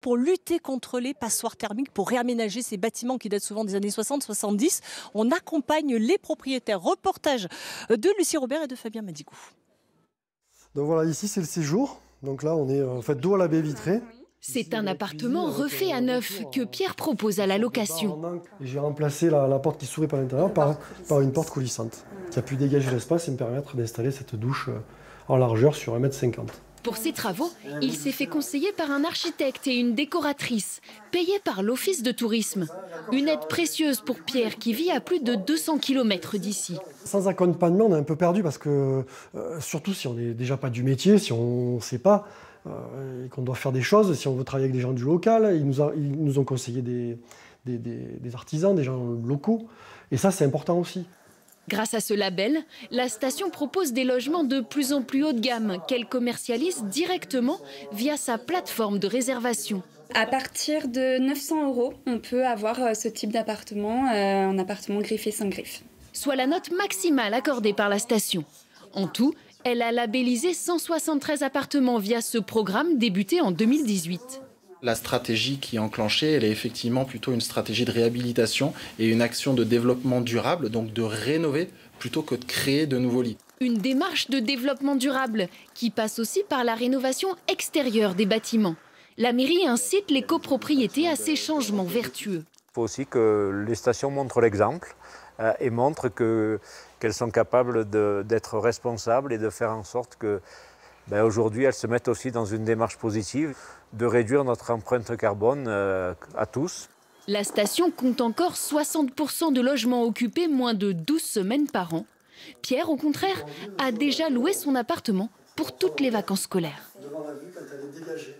pour lutter contre les passoires thermiques, pour réaménager ces bâtiments qui datent souvent des années 60-70. On accompagne les propriétaires. Reportage de Lucie Robert et de Fabien Madicou. Donc voilà, ici c'est le séjour. Donc là, on est en fait dos à la baie vitrée. C'est un appartement refait à neuf que Pierre propose à la location. J'ai remplacé la porte qui s'ouvrait par l'intérieur par une porte coulissante qui a pu dégager l'espace et me permettre d'installer cette douche en largeur sur 1,50 m. Pour ses travaux, il s'est fait conseiller par un architecte et une décoratrice, payés par l'Office de tourisme. Une aide précieuse pour Pierre qui vit à plus de 200 km d'ici. Sans accompagnement, on est un peu perdu parce que, surtout si on n'est déjà pas du métier, si on ne sait pas, et qu'on doit faire des choses, si on veut travailler avec des gens du local, ils nous ont conseillé des artisans, des gens locaux. Et ça, c'est important aussi. Grâce à ce label, la station propose des logements de plus en plus haut de gamme qu'elle commercialise directement via sa plateforme de réservation. À partir de 900 €, on peut avoir ce type d'appartement, un appartement griffé sans griffe. Soit la note maximale accordée par la station. En tout, elle a labellisé 173 appartements via ce programme débuté en 2018. La stratégie qui est enclenchée, elle est effectivement plutôt une stratégie de réhabilitation et une action de développement durable, donc de rénover plutôt que de créer de nouveaux lits. Une démarche de développement durable qui passe aussi par la rénovation extérieure des bâtiments. La mairie incite les copropriétés à ces changements vertueux. Il faut aussi que les stations montrent l'exemple et montrent qu'elles sont capables d'être responsables et de faire en sorte que aujourd'hui elles se mettent aussi dans une démarche positive de réduire notre empreinte carbone à tous. La station compte encore 60% de logements occupés moins de 12 semaines par an. Pierre, au contraire, a déjà loué son appartement pour toutes les vacances scolaires. Devant la vue, quand elle est dégagée.